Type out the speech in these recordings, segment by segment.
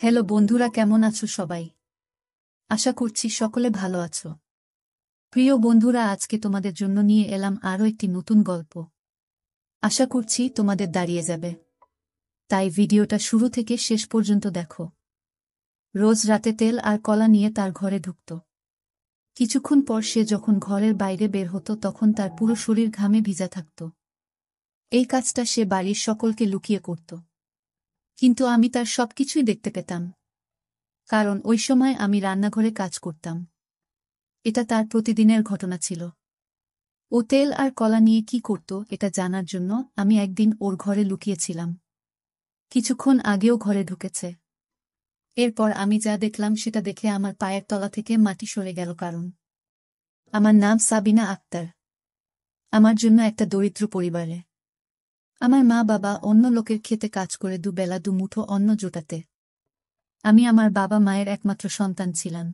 Hello বন্ধুরা, কেমন আছো সবাই? আশা করছি সকলে ভালো আছো। প্রিয় বন্ধুরা, আজকে তোমাদের জন্য নিয়ে এলাম আরও একটি নতুন গল্প। আশা করছি তোমাদের দাঁড়িয়ে যাবে, তাই ভিডিওটা শুরু থেকে শেষ পর্যন্ত দেখো। রোজ রাতে তেল আর কলা নিয়ে তার ঘরে ঢুকত। কিছুক্ষণ পর সে যখন ঘরের বাইরে বের হতো তখন তার পুরো শরীর ঘামে ভিজা থাকত। এই কাজটা সে বাড়ির সকলকে লুকিয়ে করত, কিন্তু আমি তার সবকিছুই দেখতে পেতাম, কারণ ওই সময় আমি রান্নাঘরে কাজ করতাম। এটা তার প্রতিদিনের ঘটনা ছিল। ও তেল আর কলা নিয়ে কি করত এটা জানার জন্য আমি একদিন ওর ঘরে লুকিয়েছিলাম। কিছুক্ষণ আগেও ঘরে ঢুকেছে। এরপর আমি যা দেখলাম সেটা দেখে আমার পায়ের তলা থেকে মাটি সরে গেল, কারণ আমার নাম সাবিনা আক্তার। আমার জন্য একটা দরিদ্র পরিবারে আমার মা বাবা অন্য লোকের খেতে কাজ করে দুবেলা দুমুঠো অন্ন জোটাতে। আমি আমার বাবা মায়ের একমাত্র সন্তান ছিলাম।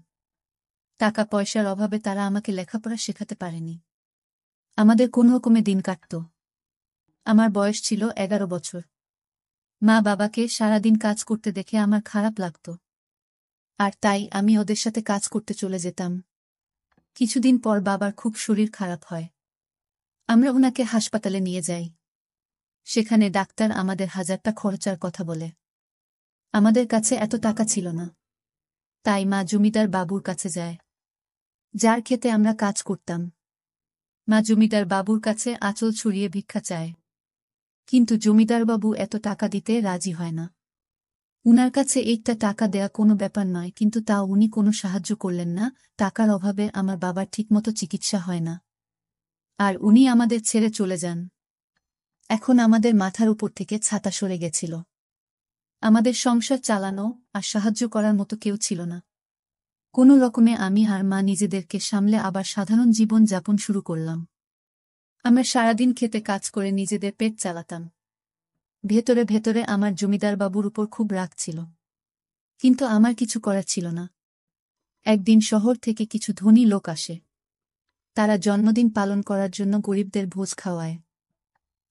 টাকা পয়সার অভাবে তারা আমাকে লেখাপড়া শেখাতে পারেনি। আমাদের কোনো রকমে দিন কাটত। আমার বয়স ছিল 11 বছর। মা বাবাকে সারাদিন কাজ করতে দেখে আমার খারাপ লাগত, আর তাই আমি ওদের সাথে কাজ করতে চলে যেতাম। কিছুদিন পর বাবার খুব শরীর খারাপ হয়। আমরা ওনাকে হাসপাতালে নিয়ে যাই। সেখানে ডাক্তার আমাদের 1000 টাকা খরচার কথা বলে। আমাদের কাছে এত টাকা ছিল না, তাই মা জমিদার বাবুর কাছে যায়, যার খেতে আমরা কাজ করতাম। মা জমিদার বাবুর কাছে আঁচল ছড়িয়ে ভিক্ষা চায়, কিন্তু জমিদারবাবু এত টাকা দিতে রাজি হয় না। উনার কাছে একটা টাকা দেয়া কোনো ব্যাপার নয়, কিন্তু তাও উনি কোনো সাহায্য করলেন না। টাকার অভাবে আমার বাবার ঠিকমতো চিকিৎসা হয় না, আর উনি আমাদের ছেড়ে চলে যান। এখন আমাদের মাথার উপর থেকে ছাতা সরে গেছিল। আমাদের সংসার চালানো আর সাহায্য করার মতো কেউ ছিল না। কোনো রকমে আমি আর মা নিজেদেরকে সামলে আবার সাধারণ জীবন যাপন শুরু করলাম। আমরা সারাদিন খেতে কাজ করে নিজেদের পেট চালাতাম। ভেতরে ভেতরে আমার জমিদার বাবুর উপর খুব রাগ ছিল, কিন্তু আমার কিছু করার ছিল না। একদিন শহর থেকে কিছু ধনী লোক আসে। তারা জন্মদিন পালন করার জন্য গরিবদের ভোজ খাওয়ায়।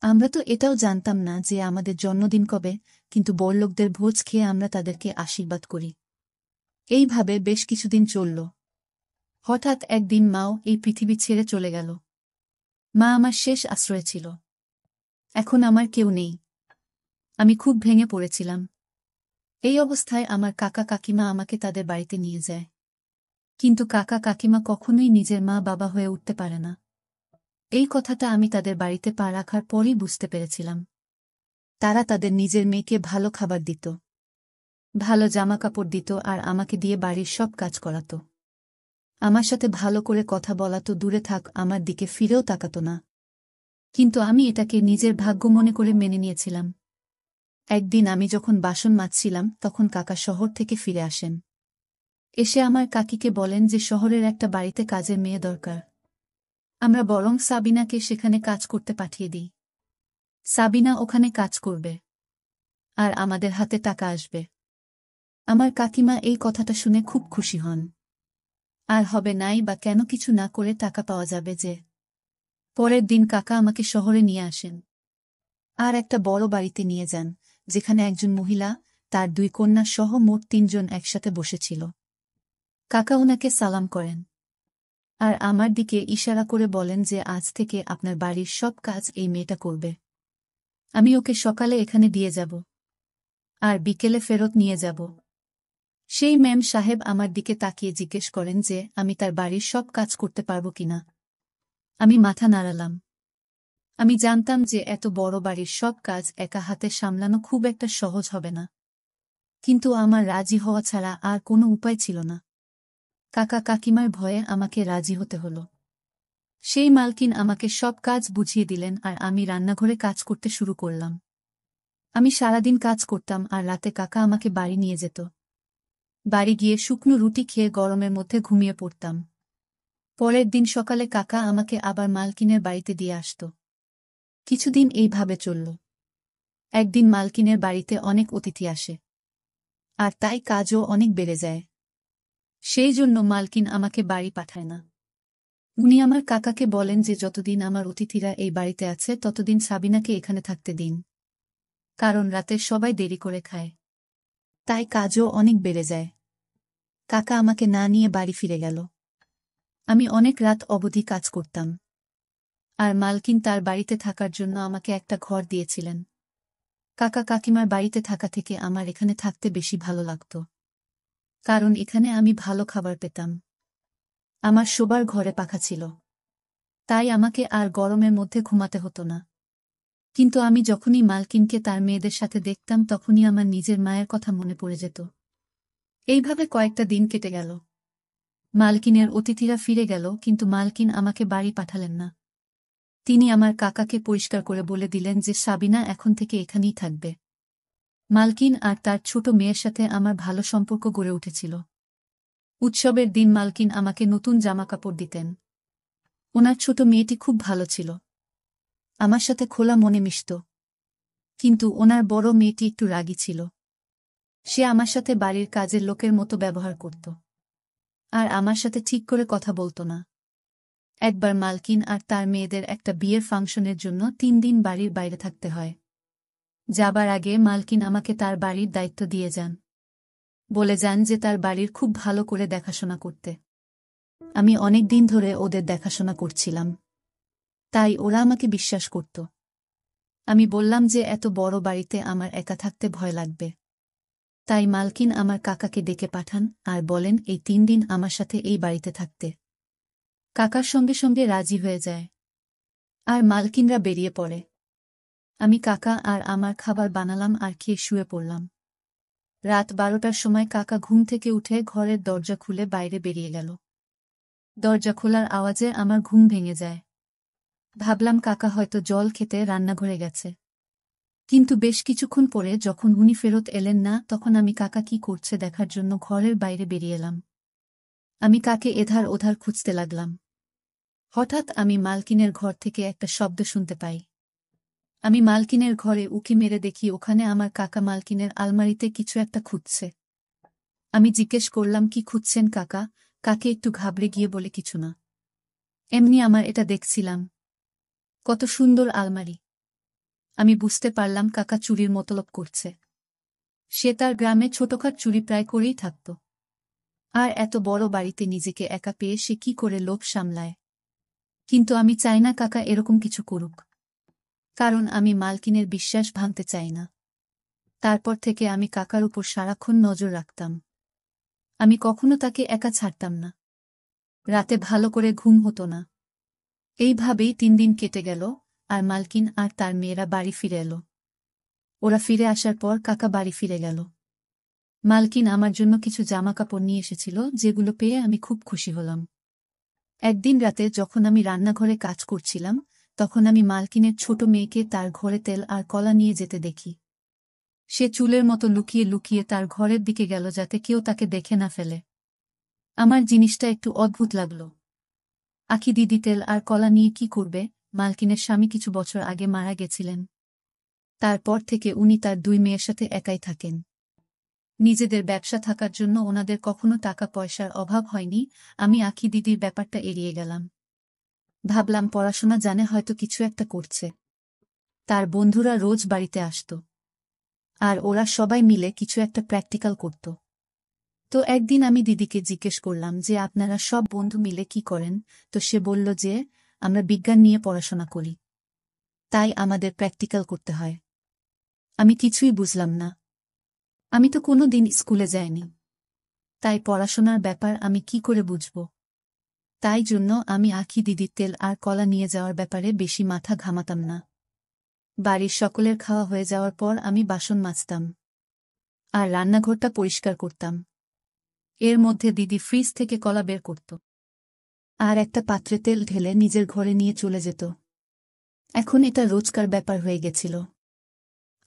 আমরা তো এটাও জানতাম না যে আমাদের জন্মদিন কবে, কিন্তু বড়লোকদের ভোজ খেয়ে আমরা তাদেরকে আশীর্বাদ করি। এইভাবে বেশ কিছুদিন চলল। হঠাৎ একদিন মাও এই পৃথিবী ছেড়ে চলে গেল। মা আমার শেষ আশ্রয় ছিল। এখন আমার কেউ নেই। আমি খুব ভেঙে পড়েছিলাম। এই অবস্থায় আমার কাকা কাকিমা আমাকে তাদের বাড়িতে নিয়ে যায়। কিন্তু কাকা কাকিমা কখনোই নিজের মা বাবা হয়ে উঠতে পারে না। এই কথাটা আমি তাদের বাড়িতে পা রাখার পরই বুঝতে পেরেছিলাম। তারা তাদের নিজের মেয়েকে ভালো খাবার দিত, ভালো জামাকাপড় দিত, আর আমাকে দিয়ে বাড়ির সব কাজ করাত। আমার সাথে ভালো করে কথা বলা তো দূরে থাক, আমার দিকে ফিরেও তাকাত না। কিন্তু আমি এটাকে নিজের ভাগ্য মনে করে মেনে নিয়েছিলাম। একদিন আমি যখন বাসন মাজছিলাম তখন কাকা শহর থেকে ফিরে আসেন। এসে আমার কাকিকে বলেন যে শহরের একটা বাড়িতে কাজের মেয়ে দরকার। আমরা বরং সাবিনাকে সেখানে কাজ করতে পাঠিয়ে দিই। সাবিনা ওখানে কাজ করবে, আর আমাদের হাতে টাকা আসবে। আমার কাকিমা এই কথাটা শুনে খুব খুশি হন। আর হবে নাই বা কেন, কিছু না করে টাকা পাওয়া যাবে যে। পরের দিন কাকা আমাকে শহরে নিয়ে আসেন, আর একটা বড় বাড়িতে নিয়ে যান, যেখানে একজন মহিলা, তার 2 কন্যা সহ মোট 3 জন একসাথে বসেছিল। কাকা ওনাকে সালাম করেন, আর আমার দিকে ইশারা করে বলেন যে আজ থেকে আপনার বাড়ির সব কাজ এই মেয়েটা করবে। আমি ওকে সকালে এখানে দিয়ে যাব, আর বিকেলে ফেরত নিয়ে যাব। সেই ম্যাম সাহেব আমার দিকে তাকিয়ে জিজ্ঞেস করেন যে আমি তার বাড়ির সব কাজ করতে পারব কিনা। আমি মাথা নাড়ালাম। আমি জানতাম যে এত বড় বাড়ির সব কাজ একা হাতে সামলানো খুব একটা সহজ হবে না, কিন্তু আমার রাজি হওয়া ছাড়া আর কোনো উপায় ছিল না। কাকা কাকিমার ভয়ে আমাকে রাজি হতে হলো। সেই মালকিন আমাকে সব কাজ বুঝিয়ে দিলেন, আর আমি রান্নাঘরে কাজ করতে শুরু করলাম। আমি সারাদিন কাজ করতাম, আর রাতে কাকা আমাকে বাড়ি নিয়ে যেত। বাড়ি গিয়ে শুকনো রুটি খেয়ে গরমের মধ্যে ঘুমিয়ে পড়তাম। পরের দিন সকালে কাকা আমাকে আবার মালকিনের বাড়িতে দিয়ে আসত। কিছুদিন এইভাবে চলল। একদিন মালকিনের বাড়িতে অনেক অতিথি আসে, আর তাই কাজও অনেক বেড়ে যায়। সেই জন্য মালকিন আমাকে বাড়ি পাঠায় না। উনি আমার কাকাকে বলেন যে যতদিন আমার অতিথিরা এই বাড়িতে আছে ততদিন সাবিনাকে এখানে থাকতে দিন, কারণ রাতে সবাই দেরি করে খায়। তাই কাজও অনেক বেড়ে যায়। কাকা আমাকে না নিয়ে বাড়ি ফিরে গেল। আমি অনেক রাত অবধি কাজ করতাম। আর মালকিন তার বাড়িতে থাকার জন্য আমাকে একটা ঘর দিয়েছিলেন। কাকা কাকিমার বাড়িতে থাকা থেকে আমার এখানে থাকতে বেশি ভালো লাগত। কারণ এখানে আমি ভালো খাবার পেতাম। আমার শোবার ঘরে পাখা ছিল। তাই আমাকে আর গরমের মধ্যে ঘুমাতে হতো না। কিন্তু আমি যখনই মালকিনকে তার মেয়েদের সাথে দেখতাম তখনই আমার নিজের মায়ের কথা মনে পড়ে যেত। এইভাবে কয়েকটা দিন কেটে গেল। মালকিনের অতিথিরা ফিরে গেল, কিন্তু মালকিন আমাকে বাড়ি পাঠালেন না। তিনি আমার কাকাকে পরিষ্কার করে বলে দিলেন যে সাবিনা এখন থেকে এখানেই থাকবে। মালকিন আর তার ছোট মেয়ের সাথে আমার ভালো সম্পর্ক গড়ে উঠেছিল। উৎসবের দিন মালকিন আমাকে নতুন জামাকাপড় দিতেন। ওনার ছোট মেয়েটি খুব ভালো ছিল। আমার সাথে খোলা মনে মিশত। কিন্তু ওনার বড় মেয়েটি একটু রাগী ছিল। সে আমার সাথে বাড়ির কাজের লোকের মতো ব্যবহার করত। আর আমার সাথে ঠিক করে কথা বলত না। একবার মালকিন আর তার মেয়েদের একটা বিয়ের ফাংশনের জন্য 3 দিন বাড়ির বাইরে থাকতে হয়। যাবার আগে মালকিন আমাকে তার বাড়ির দায়িত্ব দিয়ে যান। বলে যান যে তার বাড়ির খুব ভালো করে দেখাশোনা করতে। আমি অনেক দিন ধরে ওদের দেখাশোনা করছিলাম। তাই ওরা আমাকে বিশ্বাস করত। আমি বললাম যে এত বড় বাড়িতে আমার একা থাকতে ভয় লাগবে। তাই মালকিন আমার কাকাকে ডেকে পাঠান আর বলেন এই 3 দিন আমার সাথে এই বাড়িতে থাকতে। কাকার সঙ্গে সঙ্গে রাজি হয়ে যায়। আর মালকিনরা বেরিয়ে পড়ে। আমি কাকা আর আমার খাবার বানালাম আর খেয়ে শুয়ে পড়লাম। রাত 12টার সময় কাকা ঘুম থেকে উঠে ঘরের দরজা খুলে বাইরে বেরিয়ে গেল। দরজা খোলার আওয়াজে আমার ঘুম ভেঙে যায়। ভাবলাম কাকা হয়তো জল খেতে রান্নাঘরে গেছে। কিন্তু বেশ কিছুক্ষণ পরে যখন উনি ফেরত এলেন না, তখন আমি কাকা কি করছে দেখার জন্য ঘরের বাইরে বেরিয়ে এলাম। আমি কাকে এধার ওধার খুঁজতে লাগলাম। হঠাৎ আমি মালকিনের ঘর থেকে একটা শব্দ শুনতে পাই। আমি মালকিনের ঘরে উঁকি মেরে দেখি ওখানে আমার কাকা মালকিনের আলমারিতে কিছু একটা খুঁজছে। আমি জিজ্ঞেস করলাম কি খুঁজছেন কাকা? কাকে একটু ঘাবড়ে গিয়ে বলে কিছু না, এমনি আমার এটা দেখছিলাম। কত সুন্দর আলমারি। আমি বুঝতে পারলাম কাকা চুরির মতলব করছে। সে তার গ্রামে ছোটখাট চুরি প্রায় করেই থাকত। আর এত বড় বাড়িতে নিজেকে একা পেয়ে সে কি করে লোভ সামলায়। কিন্তু আমি চাই না কাকা এরকম কিছু করুক। কারণ আমি মালকিনের বিশ্বাস ভাঙতে চাই না। তারপর থেকে আমি কাকার উপর সারাক্ষণ নজর রাখতাম। আমি কখনো তাকে একা ছাড়তাম না। রাতে ভালো করে ঘুম হতো না। এইভাবেই 3 দিন কেটে গেল। আর মালকিন আর তার মেয়েরা বাড়ি ফিরে এলো। ওরা ফিরে আসার পর কাকা বাড়ি ফিরে গেল। মালকিন আমার জন্য কিছু জামাকাপড় নিয়ে এসেছিল, যেগুলো পেয়ে আমি খুব খুশি হলাম। একদিন রাতে যখন আমি রান্নাঘরে কাজ করছিলাম, তখন আমি মালকিনের ছোট মেয়েকে তার ঘরে তেল আর কলা নিয়ে যেতে দেখি। সে চুলের মতো লুকিয়ে লুকিয়ে তার ঘরের দিকে গেল যাতে কেউ তাকে দেখে না ফেলে। আমার জিনিসটা একটু অদ্ভুত লাগল। আখি দিদি তেল আর কলা নিয়ে কি করবে? মালকিনের স্বামী কিছু বছর আগে মারা গেছিলেন। তারপর থেকে উনি তার 2 মেয়ের সাথে একাই থাকেন। নিজেদের ব্যবসা থাকার জন্য ওনাদের কখনো টাকা পয়সার অভাব হয়নি। আমি আখি দিদির ব্যাপারটা এড়িয়ে গেলাম। ভাবলাম পড়াশোনা জানে, হয়তো কিছু একটা করছে। তার বন্ধুরা রোজ বাড়িতে আসত। আর ওরা সবাই মিলে কিছু একটা প্র্যাকটিক্যাল করত। তো একদিন আমি দিদিকে জিজ্ঞেস করলাম যে আপনারা সব বন্ধু মিলে কি করেন? তো সে বলল যে আমরা বিজ্ঞান নিয়ে পড়াশোনা করি। তাই আমাদের প্র্যাকটিক্যাল করতে হয়। আমি কিছুই বুঝলাম না। আমি তো কোনো দিন স্কুলে যাইনি। তাই পড়াশোনার ব্যাপার আমি কি করে বুঝব? তাই জন্য আমি আখি দিদির তেল আর কলা নিয়ে যাওয়ার ব্যাপারে বেশি মাথা ঘামাতাম না। বাড়ির সকলের খাওয়া হয়ে যাওয়ার পর আমি বাসন মাজতাম আর রান্নাঘরটা পরিষ্কার করতাম। এর মধ্যে দিদি ফ্রিজ থেকে কলা বের করত আর একটা পাত্রে তেল ঢেলে নিজের ঘরে নিয়ে চলে যেত। এখন এটা রোজকার ব্যাপার হয়ে গেছিল।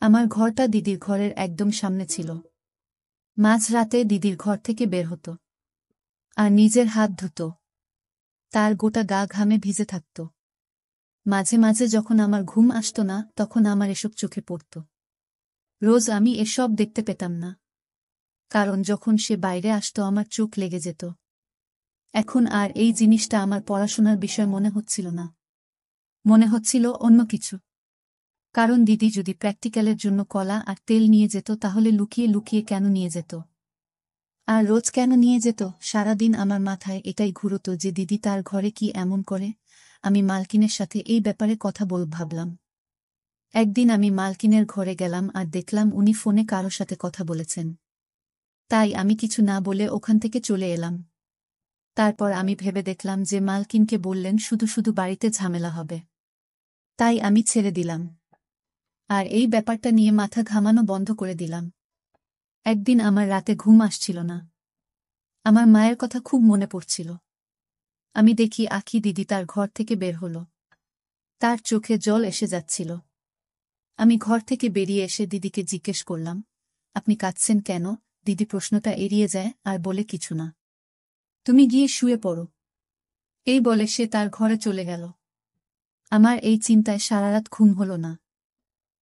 আমার ঘরটা দিদির ঘরের একদম সামনে ছিল। মাঝরাতে দিদির ঘর থেকে বের হতো আর নিজের হাত ধুত। তার গোটা গা ঘামে ভিজে থাকত। মাঝে মাঝে যখন আমার ঘুম আসত না, তখন আমার এসব চোখে পড়ত। রোজ আমি এসব দেখতে পেতাম না, কারণ যখন সে বাইরে আসত আমার চোখ লেগে যেত। এখন আর এই জিনিসটা আমার পড়াশোনার বিষয় মনে হচ্ছিল না, মনে হচ্ছিল অন্য কিছু। কারণ দিদি যদি প্র্যাকটিক্যালের জন্য কলা আর তেল নিয়ে যেত তাহলে লুকিয়ে লুকিয়ে কেন নিয়ে যেত? আর রোজ কেন নিয়ে যেত? সারাদিন আমার মাথায় এটাই ঘুরত যে দিদি তার ঘরে কি এমন করে। আমি মালকিনের সাথে এই ব্যাপারে কথা ভাবলাম। একদিন আমি মালকিনের ঘরে গেলাম আর দেখলাম উনি ফোনে কারো সাথে কথা বলেছেন। তাই আমি কিছু না বলে ওখান থেকে চলে এলাম। তারপর আমি ভেবে দেখলাম যে মালকিনকে বললেন শুধু শুধু বাড়িতে ঝামেলা হবে। তাই আমি ছেড়ে দিলাম। আর এই ব্যাপারটা নিয়ে মাথা ঘামানো বন্ধ করে দিলাম। একদিন আমার রাতে ঘুম আসছিল না। আমার মায়ের কথা খুব মনে পড়ছিল। আমি দেখি আখি দিদি তার ঘর থেকে বের হল। তার চোখে জল এসে যাচ্ছিল। আমি ঘর থেকে বেরিয়ে এসে দিদিকে জিজ্ঞেস করলাম, আপনি কাঁদছেন কেন? দিদি প্রশ্নটা এড়িয়ে যায় আর বলে, কিছু না, তুমি গিয়ে শুয়ে পড়ো। এই বলে সে তার ঘরে চলে গেল। আমার এই চিন্তায় সারারাত ঘুম হল না।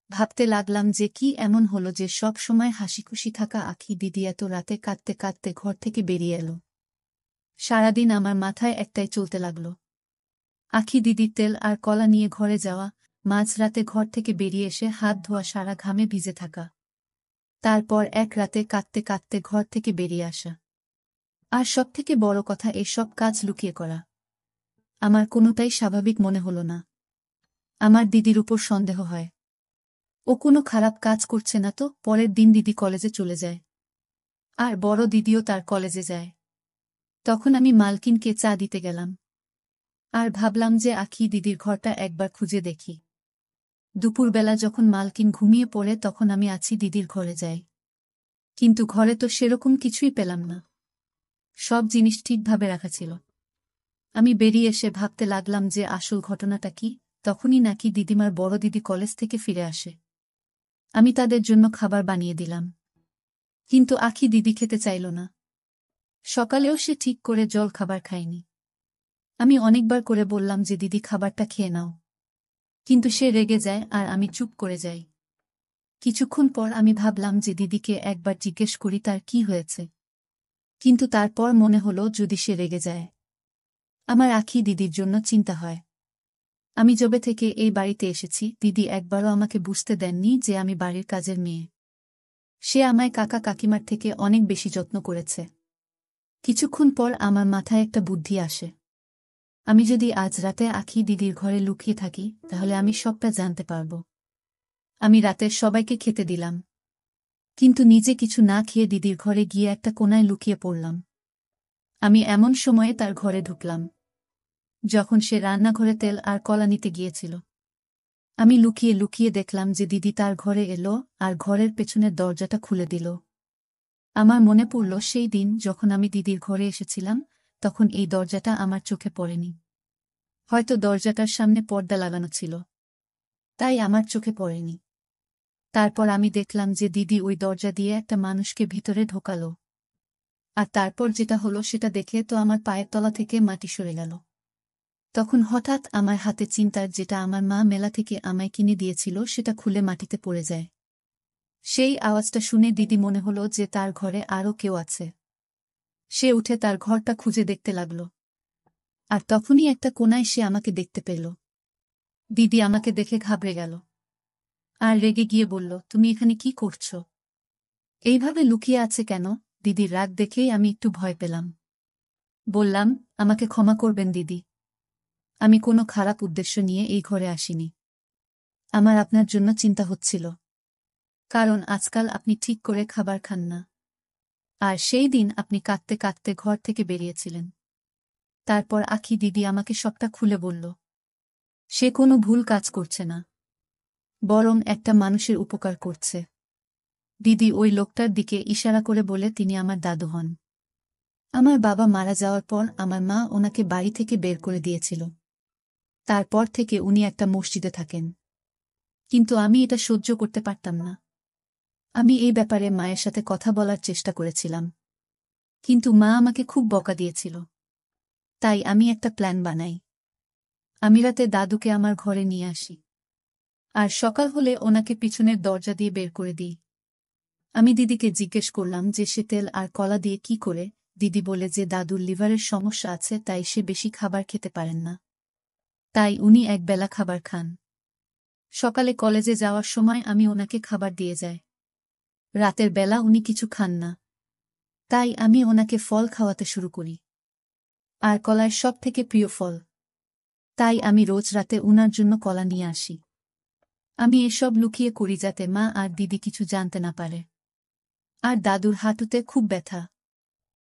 ভাবতে লাগলাম যে কি এমন হলো যে সব সময় হাসিখুশি থাকা আখি দিদি এত রাতে কাঁদতে কাঁদতে ঘর থেকে বেরিয়ে এলো। সারাদিন আমার মাথায় একটাই চলতে লাগল, আখি দিদির তেল আর কলা নিয়ে ঘরে যাওয়া, মাঝরাতে ঘর থেকে বেরিয়ে এসে হাত ধোয়া সারা ঘামে ভিজে থাকা, তারপর এক রাতে কাঁদতে কাঁদতে ঘর থেকে বেরিয়ে আসা। আর সবথেকে বড় কথা, এসব কাজ লুকিয়ে করা। আমার কোনোটাই স্বাভাবিক মনে হল না। আমার দিদির উপর সন্দেহ হয়। ও কোনো খারাপ কাজ করছে না তো? পরের দিন দিদি কলেজে চলে যায়। আর বড় দিদিও তার কলেজে যায়। তখন আমি মালকিনকে চা দিতে গেলাম। আর ভাবলাম যে আখি দিদির ঘরটা একবার খুঁজে দেখি। দুপুরবেলা যখন মালকিন ঘুমিয়ে পড়ে তখন আমি আছি দিদির ঘরে যাই। কিন্তু ঘরে তো সেরকম কিছুই পেলাম না। সব জিনিস ঠিকভাবে রাখা ছিল। আমি বেরিয়ে এসে ভাবতে লাগলাম যে আসল ঘটনাটা কি। তখনই নাকি দিদিমার বড় দিদি কলেজ থেকে ফিরে আসে। আমি তাদের জন্য খাবার বানিয়ে দিলাম। কিন্তু আখি দিদি খেতে চাইল না। সকালেও সে ঠিক করে জল খাবার খায়নি। আমি অনেকবার করে বললাম যে দিদি খাবারটা খেয়ে নাও, কিন্তু সে রেগে যায় আর আমি চুপ করে যাই। কিছুক্ষণ পর আমি ভাবলাম যে দিদিকে একবার জিজ্ঞেস করি তার কি হয়েছে। কিন্তু তারপর মনে হলো যদি সে রেগে যায়, আমার আখি দিদির জন্য চিন্তা হয়। আমি যবে থেকে এই বাড়িতে এসেছি দিদি একবারও আমাকে বুঝতে দেননি যে আমি বাড়ির কাজের মেয়ে। সে আমায় কাকা কাকিমার থেকে অনেক বেশি যত্ন করেছে। কিছুক্ষণ পর আমার মাথায় একটা বুদ্ধি আসে। আমি যদি আজ রাতে আখি দিদির ঘরে লুকিয়ে থাকি তাহলে আমি সবটা জানতে পারব। আমি রাতে সবাইকে খেতে দিলাম, কিন্তু নিজে কিছু না খেয়ে দিদির ঘরে গিয়ে একটা কোণায় লুকিয়ে পড়লাম। আমি এমন সময়ে তার ঘরে ঢুকলাম যখন সে রান্নাঘরে তেল আর কলা নিতে গিয়েছিল। আমি লুকিয়ে লুকিয়ে দেখলাম যে দিদি তার ঘরে এলো আর ঘরের পেছনের দরজাটা খুলে দিল। আমার মনে পড়ল সেই দিন যখন আমি দিদির ঘরে এসেছিলাম, তখন এই দরজাটা আমার চোখে পড়েনি। হয়তো দরজাটার সামনে পর্দা লাগানো ছিল, তাই আমার চোখে পড়েনি। তারপর আমি দেখলাম যে দিদি ওই দরজা দিয়ে একটা মানুষকে ভিতরে ঢোকালো। আর তারপর যেটা হলো সেটা দেখে তো আমার পায়ের তলা থেকে মাটি সরে গেল। তখন হঠাৎ আমার হাতে চিন্তার যেটা আমার মা মেলা থেকে আমায় কিনে দিয়েছিল সেটা খুলে মাটিতে পড়ে যায়। সেই আওয়াজটা শুনে দিদি মনে হলো যে তার ঘরে আরও কেউ আছে। সে উঠে তার ঘরটা খুঁজে দেখতে লাগল। আর তখনই একটা কোণায় সে আমাকে দেখতে পেল। দিদি আমাকে দেখে ঘাবড়ে গেল আর রেগে গিয়ে বলল, তুমি এখানে কি করছো? এইভাবে লুকিয়ে আছে কেন? দিদির রাগ দেখেই আমি একটু ভয় পেলাম। বললাম, আমাকে ক্ষমা করবেন দিদি, আমি কোনো খারাপ উদ্দেশ্য নিয়ে এই ঘরে আসিনি। আমার আপনার জন্য চিন্তা হচ্ছিল, কারণ আজকাল আপনি ঠিক করে খাবার খান না। আর সেই দিন আপনি কাঁদতে কাঁদতে ঘর থেকে বেরিয়েছিলেন। তারপর আখি দিদি আমাকে সবটা খুলে বলল। সে কোনো ভুল কাজ করছে না, বরং একটা মানুষের উপকার করছে। দিদি ওই লোকটার দিকে ইশারা করে বলে, তিনি আমার দাদু হন। আমার বাবা মারা যাওয়ার পর আমার মা ওনাকে বাড়ি থেকে বের করে দিয়েছিল। তারপর থেকে উনি একটা মসজিদে থাকেন। কিন্তু আমি এটা সহ্য করতে পারতাম না। আমি এই ব্যাপারে মায়ের সাথে কথা বলার চেষ্টা করেছিলাম, কিন্তু মা আমাকে খুব বকা দিয়েছিল। তাই আমি একটা প্ল্যান বানাই। আমি রাতে দাদুকে আমার ঘরে নিয়ে আসি, আর সকাল হলে ওনাকে পিছনের দরজা দিয়ে বের করে দিই। আমি দিদিকে জিজ্ঞেস করলাম যে সে তেল আর কলা দিয়ে কি করে। দিদি বলে যে দাদুর লিভারের সমস্যা আছে, তাই সে বেশি খাবার খেতে পারেন না, তাই উনি একবেলা খাবার খান। সকালে কলেজে যাওয়ার সময় আমি ওনাকে খাবার দিয়ে যাই। রাতের বেলা উনি কিছু খান না, তাই আমি ওনাকে ফল খাওয়াতে শুরু করি। আর কলার সব থেকে প্রিয় ফল, তাই আমি রোজ রাতে উনার জন্য কলা নিয়ে আসি। আমি এসব লুকিয়ে করি যাতে মা আর দিদি কিছু জানতে না পারে। আর দাদুর হাঁটুতে খুব ব্যথা,